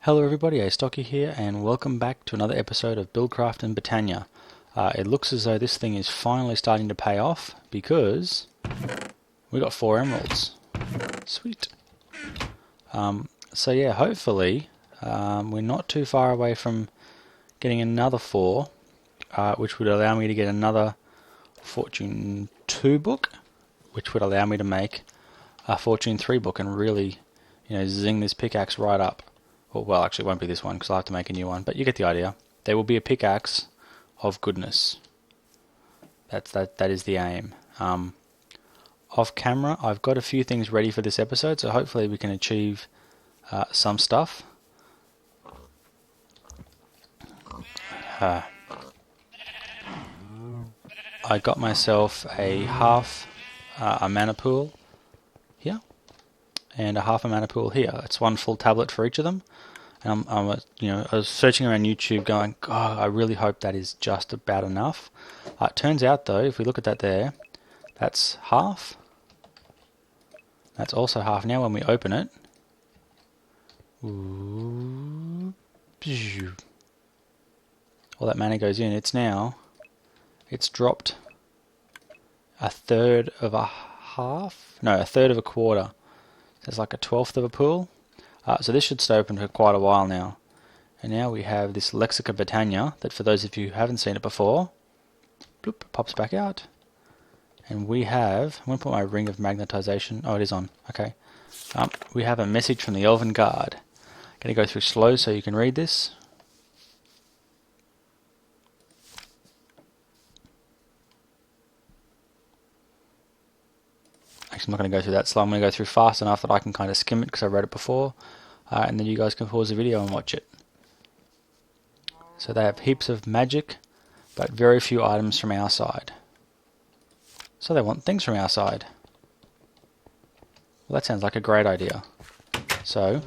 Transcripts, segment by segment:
Hello everybody, Astocky here, and welcome back to another episode of Buildcraft and Botania. It looks as though this thing is finally starting to pay off because we got 4 emeralds. Sweet. So yeah, hopefully we're not too far away from getting another 4, which would allow me to get another Fortune 2 book, which would allow me to make a Fortune 3 book and really, zing this pickaxe right up. Well, actually it won't be this one because I'll have to make a new one, but you get the idea. There will be a pickaxe of goodness. That is the aim. Off camera, I've got a few things ready for this episode, so hopefully we can achieve some stuff. I got myself a half a mana pool here and a half a mana pool here. It's one full tablet for each of them. And I was searching around YouTube going, God, I really hope that is just about enough. It turns out though, if we look at that there, that's half. That's also half. Now when we open it, all that mana goes in. It's dropped a third of a half. No, a third of a quarter. There's like a 1/12 of a pool. So this should stay open for quite a while now. And now we have this Lexica Botania that, for those of you who haven't seen it before, bloop, pops back out. And we have, I'm going to put my ring of magnetization. Oh, it is on. Okay. We have a message from the Elven Guard. I'm going to go through slow so you can read this. Actually, I'm not going to go through that slow. I'm going to go through fast enough that I can kind of skim it because I read it before. And then you guys can pause the video and watch it. So they have heaps of magic, but very few items from our side. So they want things from our side. Well, that sounds like a great idea. So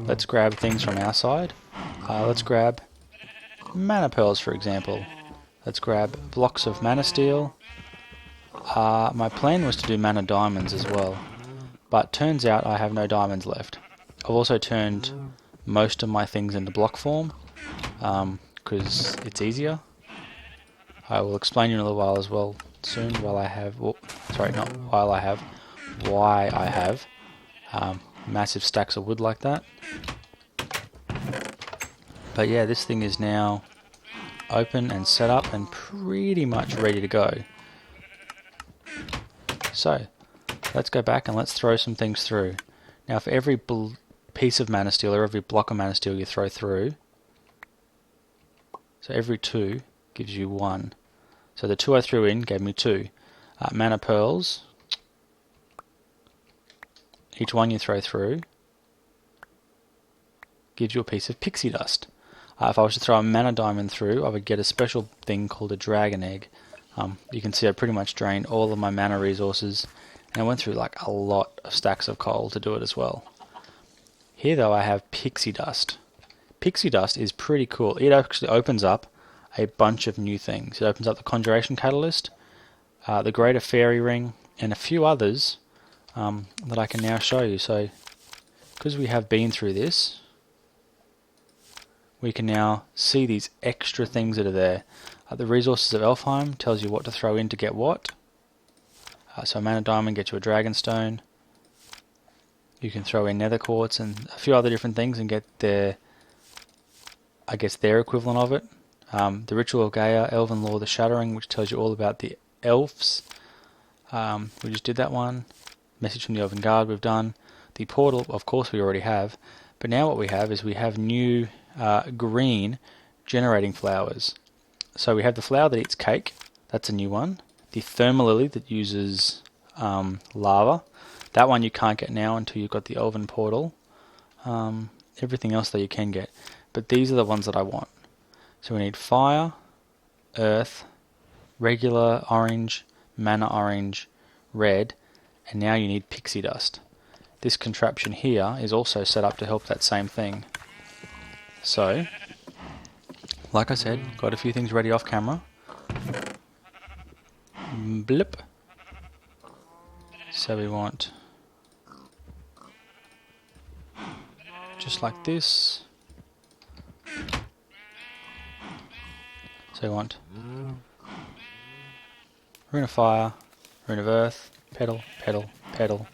let's grab things from our side. Let's grab mana pearls, for example. Let's grab blocks of mana steel. My plan was to do mana diamonds as well, but turns out I have no diamonds left. I've also turned most of my things into block form because it's easier. I will explain in a little while as well soon why I have massive stacks of wood like that. But yeah, this thing is now open and set up and pretty much ready to go. So let's go back and let's throw some things through. Now for every piece of mana steel or every block of mana steel you throw through, so every 2 gives you 1. So the 2 I threw in gave me 2. Mana pearls, each one you throw through gives you a piece of pixie dust. If I was to throw a mana diamond through, I would get a special thing called a dragon egg. You can see I pretty much drained all of my mana resources, and I went through like a lot of stacks of coal to do it as well. Here though I have pixie dust. Pixie dust is pretty cool. It actually opens up a bunch of new things. It opens up the Conjuration Catalyst, the Greater Fairy Ring, and a few others that I can now show you. So because we have been through this, we can now see these extra things that are there. The Resources of Elfheim tells you what to throw in to get what. So Mana Diamond gets you a Dragonstone. You can throw in Nether Quartz and a few other different things and get their equivalent of it. The Ritual of Gaia, Elven Law, the Shattering, which tells you all about the elves. We just did that one. Message from the Elven Guard we've done. The Portal, of course, we already have. But now what we have is we have new green generating flowers. So we have the flower that eats cake. That's a new one. The Thermal Lily that uses lava. That one you can't get now until you've got the Elven Portal. Everything else that you can get. But these are the ones that I want. So we need fire, earth, regular orange, mana orange, red, and now you need pixie dust. This contraption here is also set up to help that same thing. So, like I said, got a few things ready off camera. Blip. So we want just like this. So we want Rune of Fire, Rune of Earth, Petal, Petal, Petal.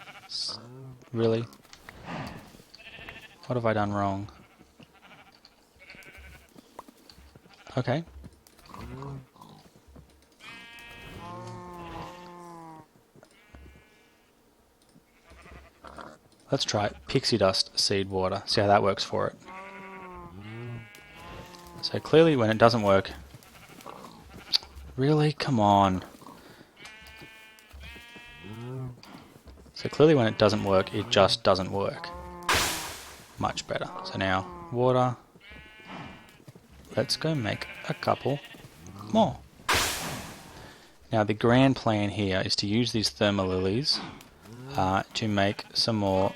Really? What have I done wrong? Okay. Let's try it. Pixie Dust, Seed Water. See how that works for it. So clearly when it doesn't work... Really? Come on. So clearly when it doesn't work, it just doesn't work. Much better. So now, water. Let's go make a couple more. Now the grand plan here is to use these thermal lilies to make some more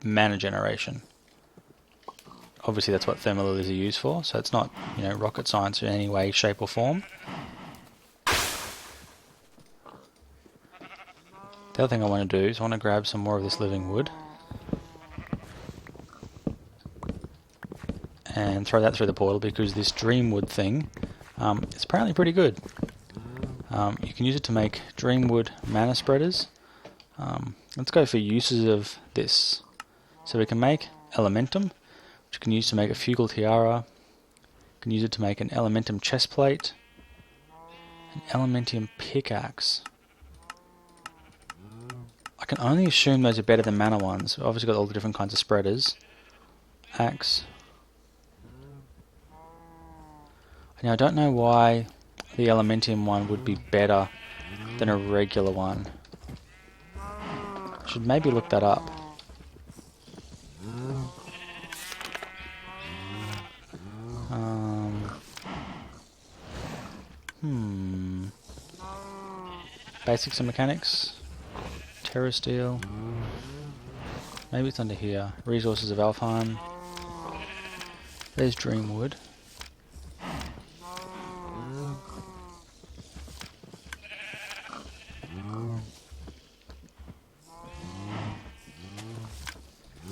mana generation. Obviously that's what thermal lilies are used for, so it's not, you know, rocket science in any way, shape or form. The other thing I want to do is I want to grab some more of this living wood and throw that through the portal, because this dreamwood thing is apparently pretty good. You can use it to make dreamwood mana spreaders. Let's go for uses of this. So we can make elementum, which you can use to make a fugal tiara. You can use it to make an elementum chestplate, an elementium pickaxe. I can only assume those are better than mana ones. We've obviously got all the different kinds of spreaders. Axe. Now I don't know why the elementium one would be better than a regular one. Should maybe look that up. Basics and mechanics. Terra steel. Maybe it's under here. Resources of Alfheim. There's Dreamwood.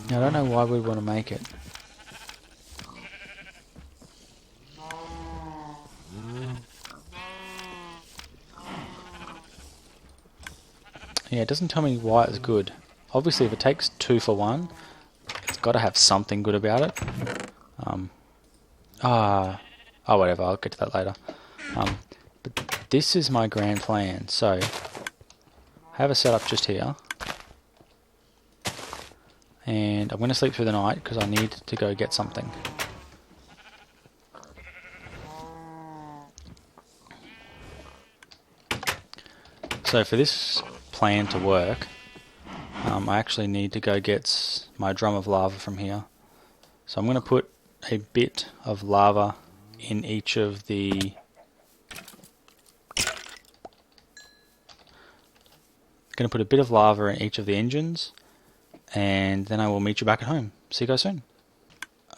Now, I don't know why we'd want to make it. Yeah, it doesn't tell me why it's good. Obviously, if it takes 2 for 1, it's got to have something good about it. Oh, whatever, I'll get to that later. But this is my grand plan. So, I have a setup just here. And I'm going to sleep through the night because I need to go get something. So for this plan to work, I actually need to go get my drum of lava from here. So I'm going to put a bit of lava in each of the... going to put a bit of lava in each of the engines, and then I will meet you back at home. See you guys soon.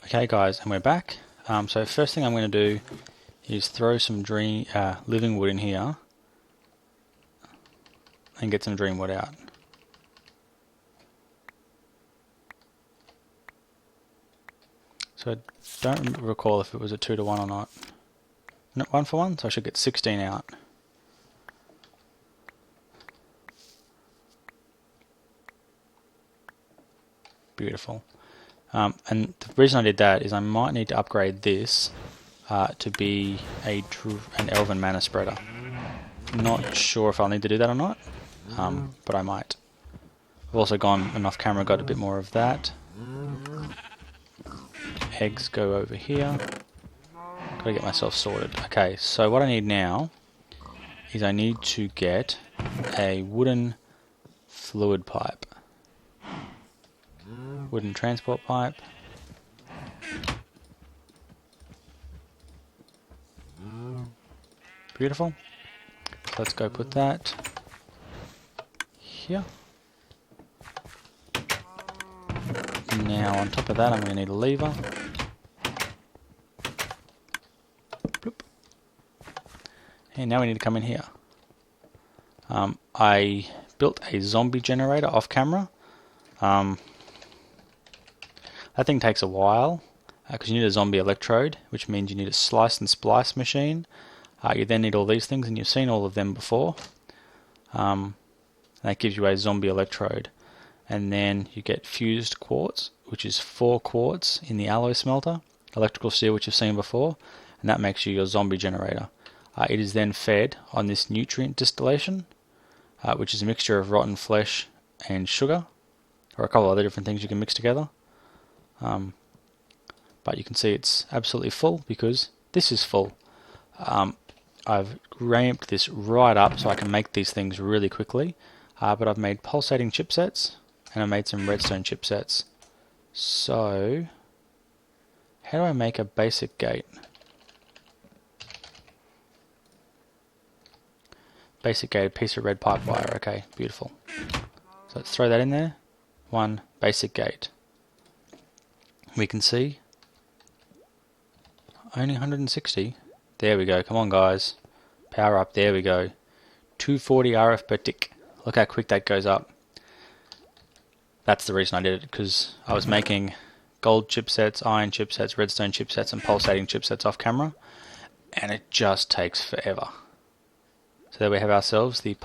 Okay guys, and we're back. So first thing I'm going to do is throw some living wood in here and get some dream wood out. So I don't recall if it was a 2 to 1 or not. No, 1 for 1, so I should get 16 out. Beautiful. And the reason I did that is I might need to upgrade this to be an elven mana spreader. Not sure if I'll need to do that or not, but I might. I've also gone and off camera got a bit more of that. Eggs go over here. Gotta get myself sorted. Okay, so what I need now is I need to get a wooden fluid pipe. Wooden transport pipe. Beautiful. So let's go put that here. Now on top of that I'm going to need a lever. Bloop. And now we need to come in here. I built a zombie generator off camera. That thing takes a while. because you need a zombie electrode, which means you need a slice and splice machine. You then need all these things, and you've seen all of them before. That gives you a zombie electrode. And then you get fused quartz, which is 4 quartz in the alloy smelter, electrical steel, which you've seen before, and that makes you your zombie generator. It is then fed on this nutrient distillation, which is a mixture of rotten flesh and sugar, or a couple of other different things you can mix together. But you can see it's absolutely full because this is full. I've ramped this right up so I can make these things really quickly, but I've made pulsating chipsets and I made some redstone chipsets. So how do I make a basic gate? Basic gate, a piece of red pipe wire. Okay, beautiful. So let's throw that in there. 1 basic gate. We can see only 160. There we go. Come on, guys. Power up. There we go. 240 RF per tick. Look how quick that goes up. That's the reason I did it, because I was making gold chipsets, iron chipsets, redstone chipsets, and pulsating chipsets off camera, and it just takes forever. So there we have ourselves the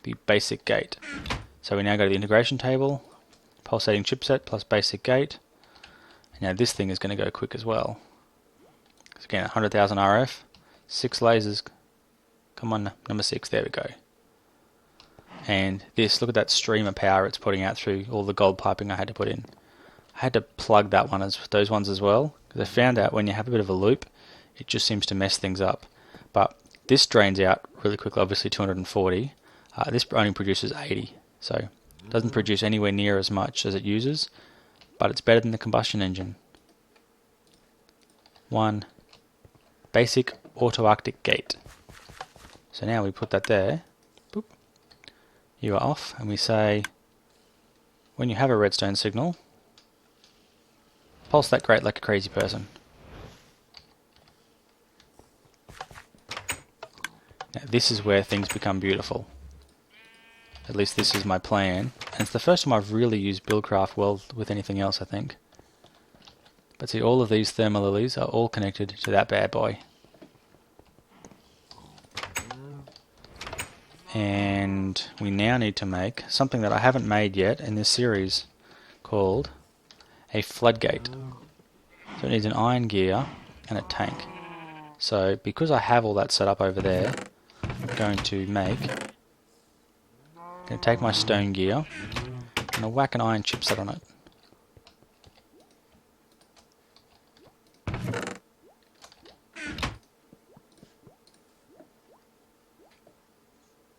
the basic gate. So we now go to the integration table, pulsating chipset plus basic gate. And now this thing is going to go quick as well. So again, 100,000 RF, 6 lasers. Come on, number 6, there we go. And this, look at that stream of power it's putting out through all the gold piping I had to put in. I had to plug those ones as well, because I found out when you have a bit of a loop, it just seems to mess things up. But this drains out really quickly, obviously 240. This only produces 80, so it doesn't produce anywhere near as much as it uses, but it's better than the combustion engine. 1 basic auto-arctic gate. So now we put that there. Boop. You are off, and we say, when you have a redstone signal, pulse that grate like a crazy person. Now this is where things become beautiful. At least this is my plan. And it's the first time I've really used Buildcraft well with anything else, I think. But see, all of these thermal lilies are all connected to that bad boy. And we now need to make something that I haven't made yet in this series, called a floodgate. So it needs an iron gear and a tank. So because I have all that set up over there, I'm going to take my stone gear and I'll whack an iron chipset on it.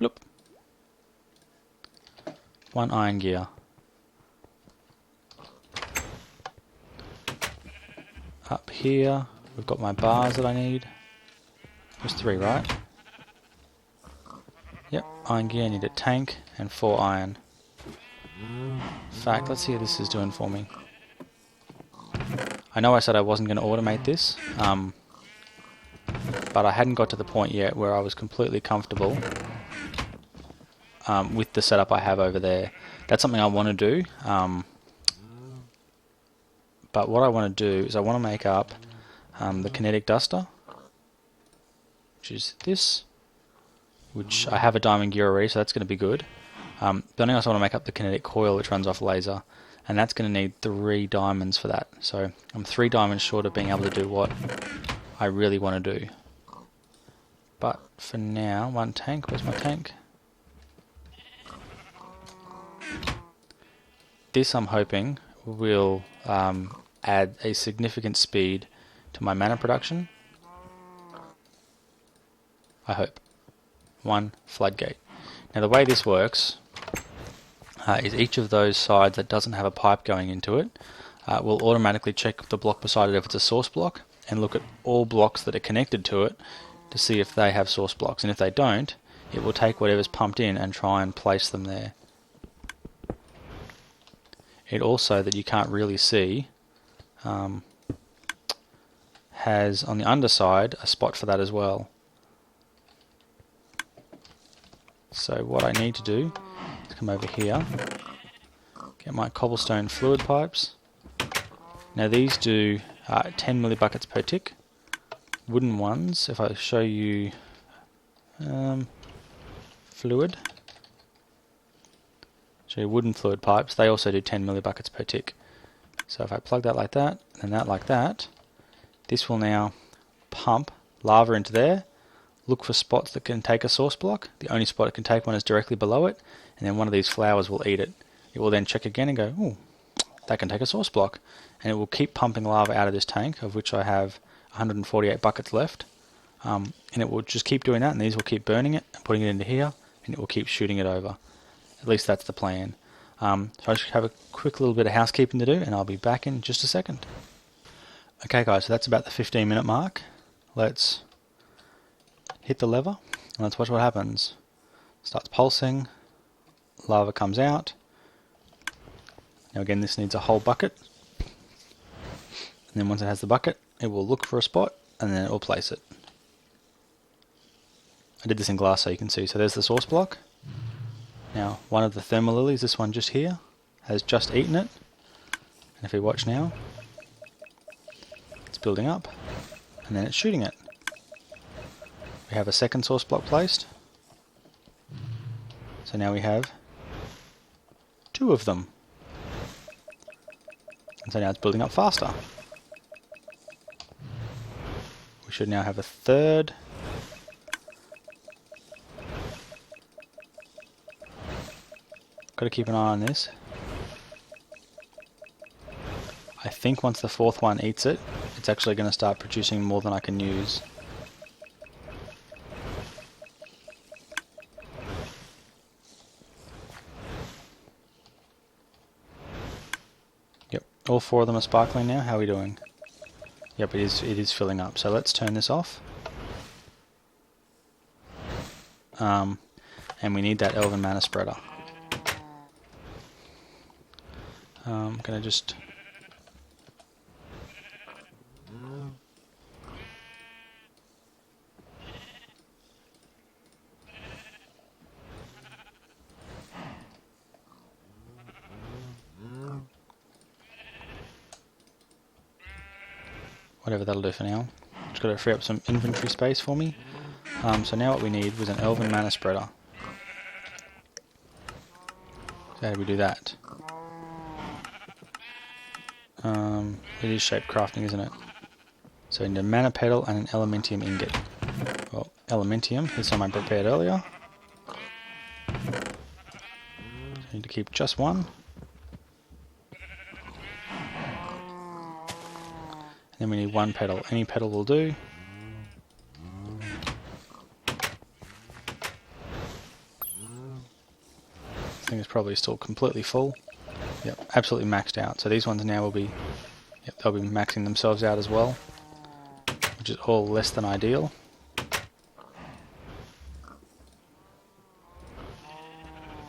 Bloop. 1 iron gear. Up here, we've got my bars that I need. There's 3, right? Yep, iron gear, I need a tank and 4 iron. In fact, let's see how this is doing for me. I know I said I wasn't going to automate this, but I hadn't got to the point yet where I was completely comfortable with the setup I have over there. That's something I want to do, but what I want to do is I want to make up the kinetic duster, which is this, which I have a diamond gear already, so that's going to be good. Then I also want to make up the kinetic coil, which runs off laser, and that's going to need 3 diamonds for that. So I'm 3 diamonds short of being able to do what I really want to do. But for now, 1 tank. Where's my tank? This, I'm hoping, will add a significant speed to my mana production. I hope. 1 floodgate. Now the way this works is each of those sides that doesn't have a pipe going into it will automatically check the block beside it if it's a source block and look at all blocks that are connected to it to see if they have source blocks, and if they don't, it will take whatever's pumped in and try and place them there. It also, that you can't really see, has on the underside a spot for that as well. So what I need to do is come over here, get my cobblestone fluid pipes, Now these do 10 millibuckets per tick. Wooden ones, if I show you fluid, show you wooden fluid pipes, they also do 10 millibuckets per tick. So if I plug that like that, and that like that, this will now pump lava into there, look for spots that can take a source block. The only spot it can take one is directly below it, and then one of these flowers will eat it. It will then check again and go, ooh, that can take a source block. And it will keep pumping lava out of this tank, of which I have 148 buckets left. And it will just keep doing that, and these will keep burning it and putting it into here, and it will keep shooting it over. At least that's the plan. So I just have a quick little bit of housekeeping to do, and I'll be back in just a second. Okay guys, so that's about the 15-minute mark. Let's hit the lever, and let's watch what happens. Starts pulsing, lava comes out. Now again, this needs a whole bucket. And then once it has the bucket, it will look for a spot, and then it will place it. I did this in glass so you can see. So there's the source block. Now, one of the thermal lilies, this one just here, has just eaten it. And if you watch now, it's building up, and then it's shooting it. We have a second source block placed. So now we have 2 of them. And so now it's building up faster. We should now have a third. Got to keep an eye on this. I think once the 4th one eats it, it's actually going to start producing more than I can use. Yep, all 4 of them are sparkling now. How are we doing? Yep, it is filling up. So let's turn this off. And we need that elven mana spreader. I'm going to just... whatever that'll do for now. Just got to free up some inventory space for me. So now what we need was an elven mana spreader. So how do we do that? It is shape crafting, isn't it? So we need a mana petal and an elementium ingot. Well, elementium, here's some I prepared earlier. So I need to keep just one. And then we need 1 petal. Any petal will do. This thing is probably still completely full. Yep, absolutely maxed out. So these ones now will be, yep, they'll be maxing themselves out as well, which is all less than ideal.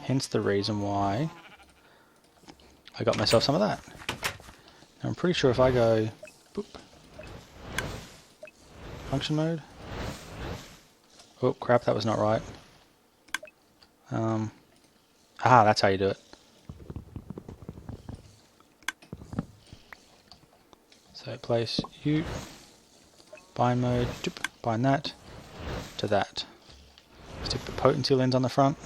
Hence the reason why I got myself some of that. Now I'm pretty sure if I go, boop, function mode. Oh crap, that was not right. That's how you do it. So place you, bind mode, bind that to that. Stick the potency lens on the front.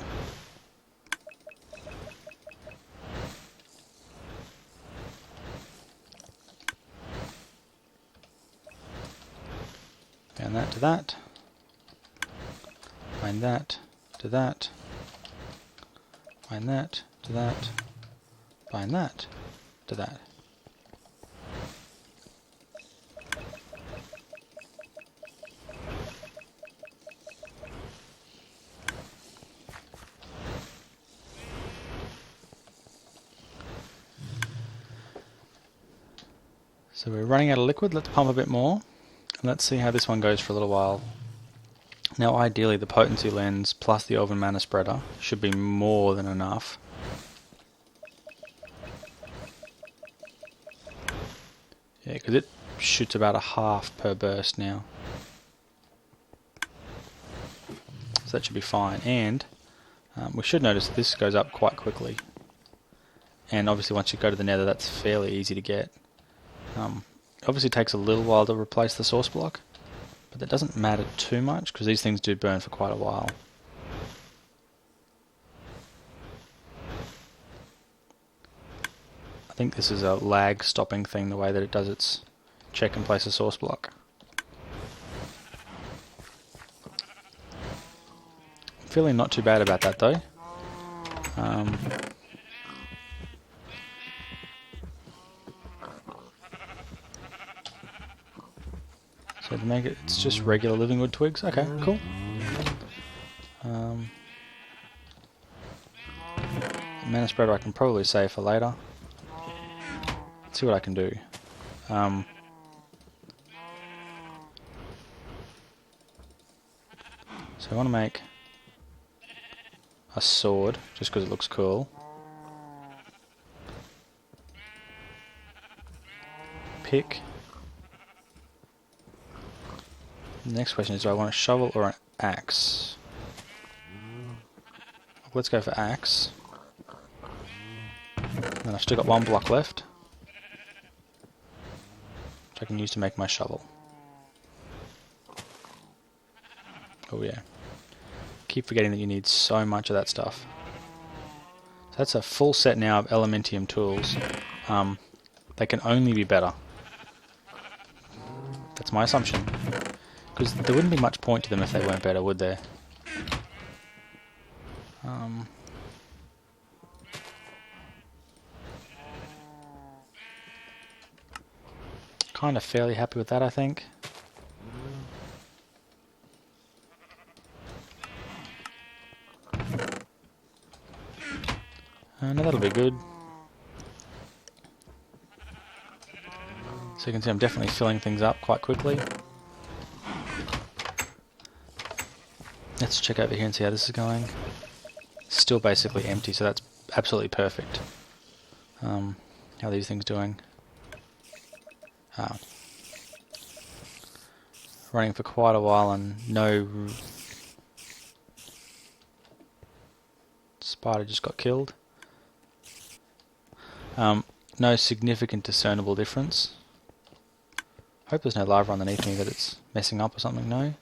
Bind that to that. Bind that to that. Bind that to that. Bind that to that. So we're running out of liquid, let's pump a bit more, and let's see how this one goes for a little while. Now ideally the potency lens plus the elven mana spreader should be more than enough. Yeah, because it shoots about a half per burst now. So that should be fine, and we should notice this goes up quite quickly. And obviously once you go to the nether that's fairly easy to get. It obviously takes a little while to replace the source block, but that doesn't matter too much because these things do burn for quite a while. I think this is a lag stopping thing, the way that it does its check and place a source block. I'm feeling not too bad about that though. So to make it, it's just regular living wood twigs. Okay, cool. Mana spreader I can probably save for later. Let's see what I can do. So I want to make a sword, just because it looks cool. Pick. The next question is, do I want a shovel or an axe? Let's go for axe. And I've still got one block left, which I can use to make my shovel. Oh yeah. Keep forgetting that you need so much of that stuff. So that's a full set now of Elementium tools. They can only be better. That's my assumption. Because there wouldn't be much point to them if they weren't better, would there? Kind of fairly happy with that, I think. No, that'll be good. So you can see I'm definitely filling things up quite quickly. Let's check over here and see how this is going. Still basically empty, so that's absolutely perfect. How are these things doing? Running for quite a while and no... Spider just got killed. No significant discernible difference. Hope there's no lava underneath me that it's messing up or something, no?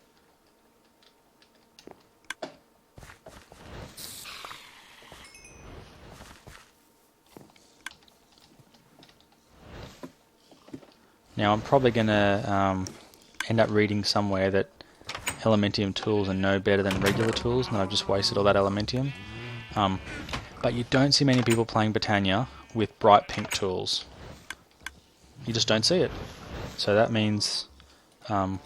Now I'm probably going to end up reading somewhere that Elementium tools are no better than regular tools, and I've just wasted all that Elementium. But you don't see many people playing Botania with bright pink tools. You just don't see it. So that means I'm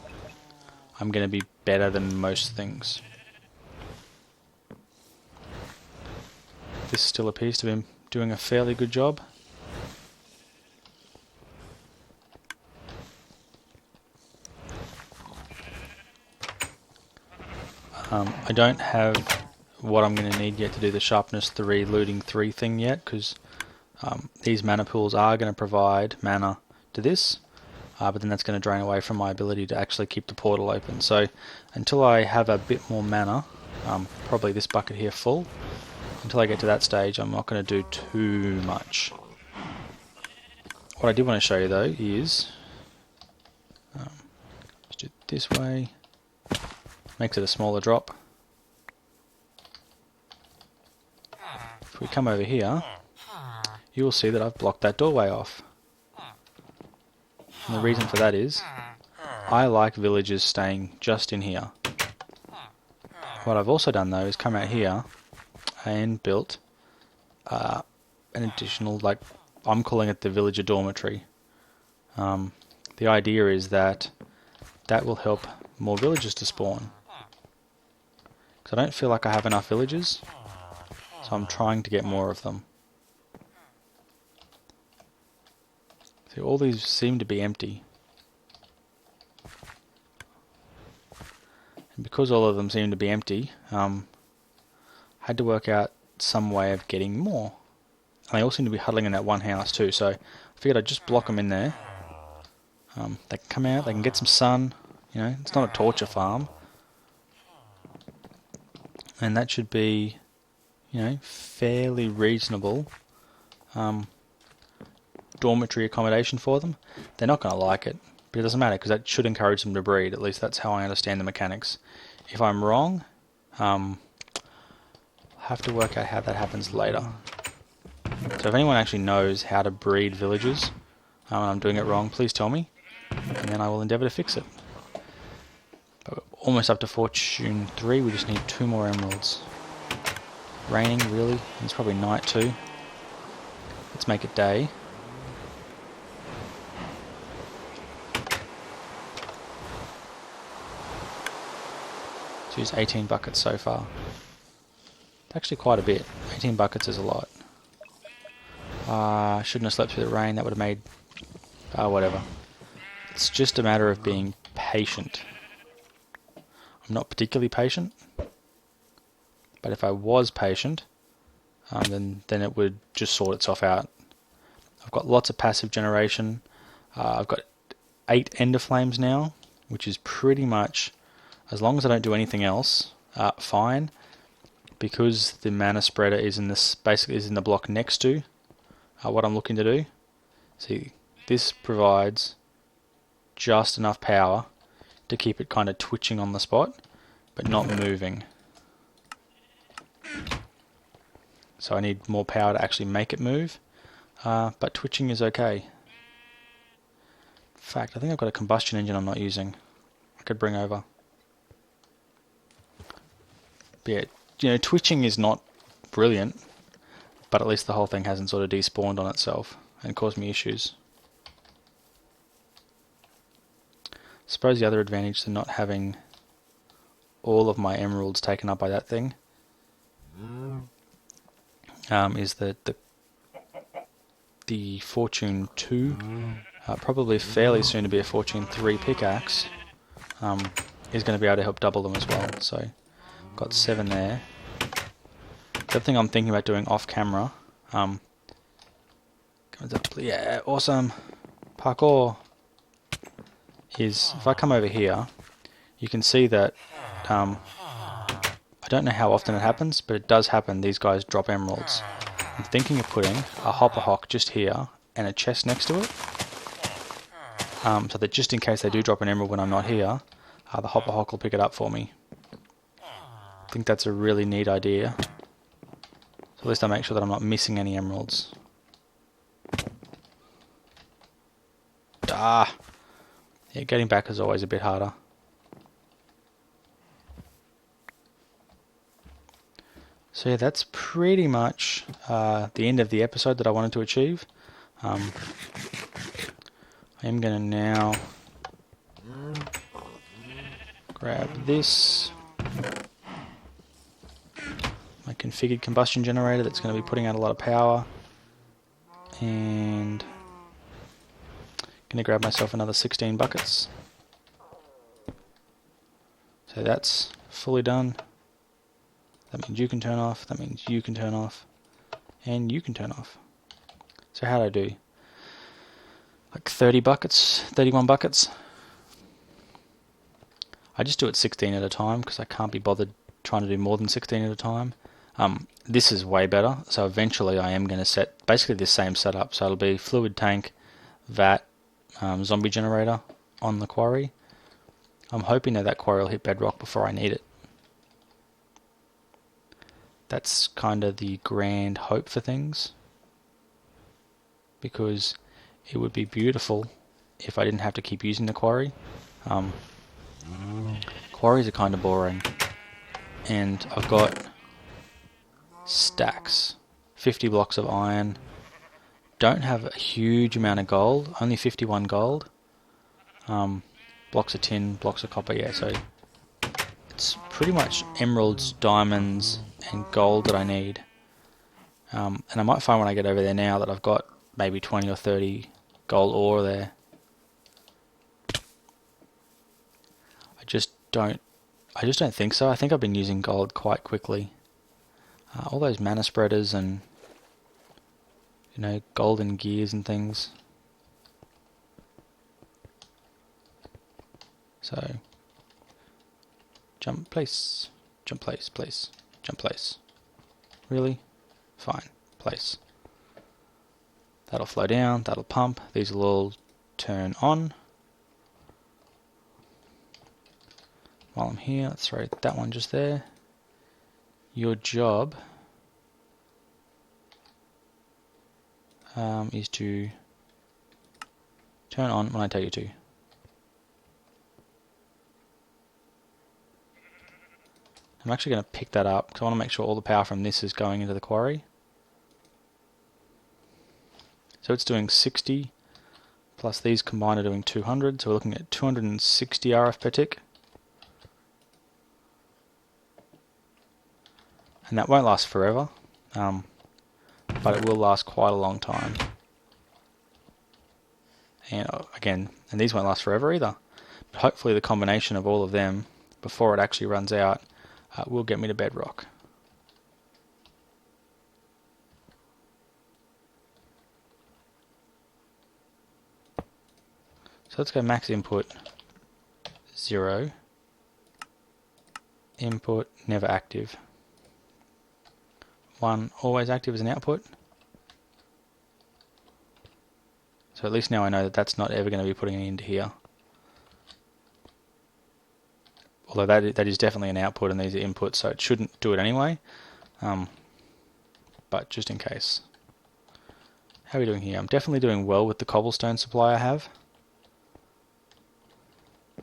going to be better than most things. This still appears to be doing a fairly good job. I don't have what I'm going to need yet to do the sharpness 3, looting 3 thing yet, because these mana pools are going to provide mana to this, but then that's going to drain away from my ability to actually keep the portal open. So until I have a bit more mana, probably this bucket here full, until I get to that stage I'm not going to do too much. What I did want to show you though is, let's do it this way. Makes it a smaller drop. If we come over here, you will see that I've blocked that doorway off. And the reason for that is, I like villagers staying just in here. What I've also done though is come out here and built an additional, like, I'm calling it the villager dormitory. The idea is that that will help more villagers to spawn. Because I don't feel like I have enough villagers, so I'm trying to get more of them. See, all these seem to be empty. And because all of them seem to be empty, I had to work out some way of getting more. And they all seem to be huddling in that one house too, so I figured I'd just block them in there. They can come out, they can get some sun, you know, it's not a torture farm. And that should be, you know, fairly reasonable dormitory accommodation for them, they're not going to like it. But it doesn't matter, because that should encourage them to breed. At least that's how I understand the mechanics. If I'm wrong, I'll have to work out how that happens later. So if anyone actually knows how to breed villagers, and I'm doing it wrong, please tell me, and then I will endeavour to fix it. But we're almost up to Fortune 3, we just need 2 more emeralds. Raining, really? It's probably night too. Let's make it day. So use 18 buckets so far. It's actually quite a bit. 18 buckets is a lot. Shouldn't have slept through the rain, that would have made... whatever. It's just a matter of being patient. I'm not particularly patient, but if I was patient, then it would just sort itself out. I've got lots of passive generation. I've got 8 ender flames now, which is pretty much, as long as I don't do anything else, fine. Because the mana spreader is in this, basically is in the block next to what I'm looking to do. See, this provides just enough power to keep it kind of twitching on the spot, but not moving. So I need more power to actually make it move, but twitching is okay. In fact, I think I've got a combustion engine I'm not using. I could bring over. But yeah, you know, twitching is not brilliant, but at least the whole thing hasn't sort of despawned on itself and caused me issues. I suppose the other advantage to not having all of my emeralds taken up by that thing is that the Fortune 2, probably fairly soon to be a Fortune 3 pickaxe, is going to be able to help double them as well. So, got 7 there. The other thing I'm thinking about doing off camera, yeah, awesome, parkour, is if I come over here, you can see that I don't know how often it happens, but it does happen. These guys drop emeralds. I'm thinking of putting a hopper hock just here and a chest next to it, so that just in case they do drop an emerald when I'm not here, the hopper hock will pick it up for me. I think that's a really neat idea. So at least I make sure that I'm not missing any emeralds. Yeah, getting back is always a bit harder. So yeah, that's pretty much the end of the episode that I wanted to achieve. I am going to now grab this, my configured combustion generator that's going to be putting out a lot of power, and going to grab myself another 16 buckets. So that's fully done. That means you can turn off, that means you can turn off, and you can turn off. So how do I do? Like 30 buckets, 31 buckets? I just do it 16 at a time because I can't be bothered trying to do more than 16 at a time. This is way better, so eventually I am going to set basically the same setup. So it'll be fluid tank, vat, zombie generator on the quarry. I'm hoping that quarry will hit bedrock before I need it. That's kind of the grand hope for things, because it would be beautiful if I didn't have to keep using the quarry. Quarries are kind of boring, and I've got stacks, 50 blocks of iron, don't have a huge amount of gold, only 51 gold, blocks of tin, blocks of copper, yeah, so it's pretty much emeralds, diamonds and gold that I need. And I might find when I get over there now that I've got maybe 20 or 30 gold ore there. I just don't think so. I think I've been using gold quite quickly. All those mana spreaders and, you know, golden gears and things. So, jump place, jump place, place, jump place. Really? Fine, place. That'll flow down, that'll pump, these will all turn on. While I'm here, let's throw that one just there. Your job is to turn on when I tell you to. I'm actually going to pick that up because I want to make sure all the power from this is going into the quarry. So it's doing 60 plus these combined are doing 200, so we're looking at 260 RF per tick. And that won't last forever, but it will last quite a long time. And again, and these won't last forever either. But hopefully the combination of all of them before it actually runs out will get me to bedrock. So let's go max input 0, input never active. 1 always active as an output. So at least now I know that that's not ever going to be putting it into here. Although that is definitely an output and these are inputs, so it shouldn't do it anyway. But just in case. How are we doing here? I'm definitely doing well with the cobblestone supply I have.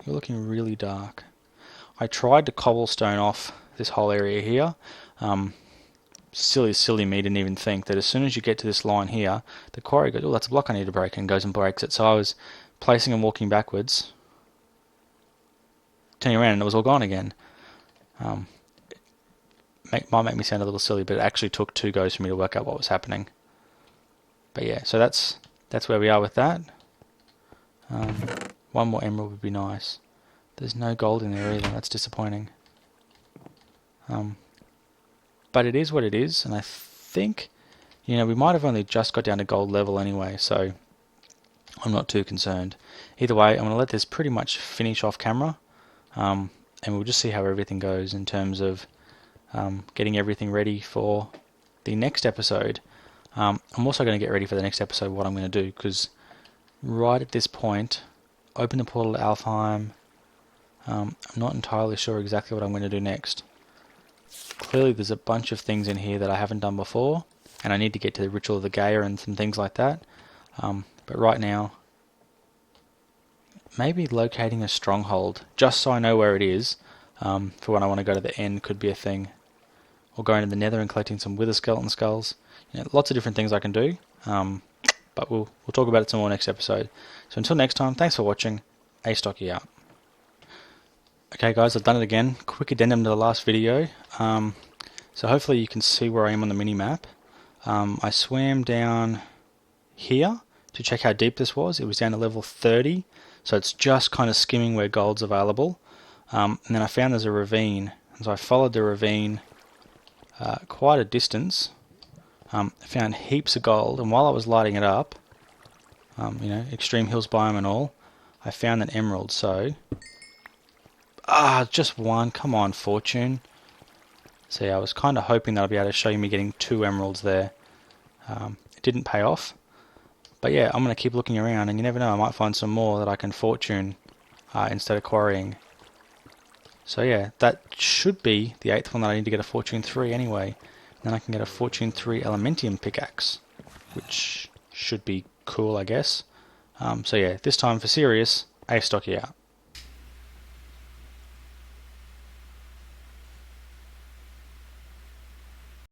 You're looking really dark. I tried to cobblestone off this whole area here. Silly me, didn't even think that as soon as you get to this line here, the quarry goes, oh, that's a block I need to break, and goes and breaks it. So I was placing and walking backwards, turning around, and it was all gone again. Might make me sound a little silly, but it actually took 2 goes for me to work out what was happening. But yeah, so that's where we are with that. 1 more emerald would be nice. There's no gold in there either, that's disappointing. But it is what it is, and I think, we might have only just got down to gold level anyway, so I'm not too concerned. Either way, I'm going to let this pretty much finish off camera, and we'll just see how everything goes in terms of getting everything ready for the next episode. I'm also going to get ready for the next episode what I'm going to do, because right at this point, open the portal to Alfheim. I'm not entirely sure exactly what I'm going to do next. Clearly there's a bunch of things in here that I haven't done before, and I need to get to the Ritual of the Gaia and some things like that. But right now, maybe locating a stronghold, just so I know where it is, for when I want to go to the end could be a thing. Or going to the Nether and collecting some Wither Skeleton Skulls. Lots of different things I can do, but we'll talk about it some more next episode. So until next time, thanks for watching. Astocky out. Okay guys, I've done it again. Quick addendum to the last video. So hopefully you can see where I am on the mini-map. I swam down here to check how deep this was. It was down to level 30, so it's just kind of skimming where gold's available. And then I found there's a ravine, and so I followed the ravine quite a distance. Found heaps of gold, and while I was lighting it up, extreme hills biome and all, I found an emerald. So just 1. Come on, Fortune. See, I was kind of hoping that I'd be able to show you me getting 2 emeralds there. It didn't pay off. But yeah, I'm going to keep looking around, and you never know, I might find some more that I can fortune instead of quarrying. So yeah, that should be the 8th one that I need to get a Fortune 3 anyway. Then I can get a Fortune 3 Elementium pickaxe, which should be cool, I guess. So yeah, this time for serious, Astocky out.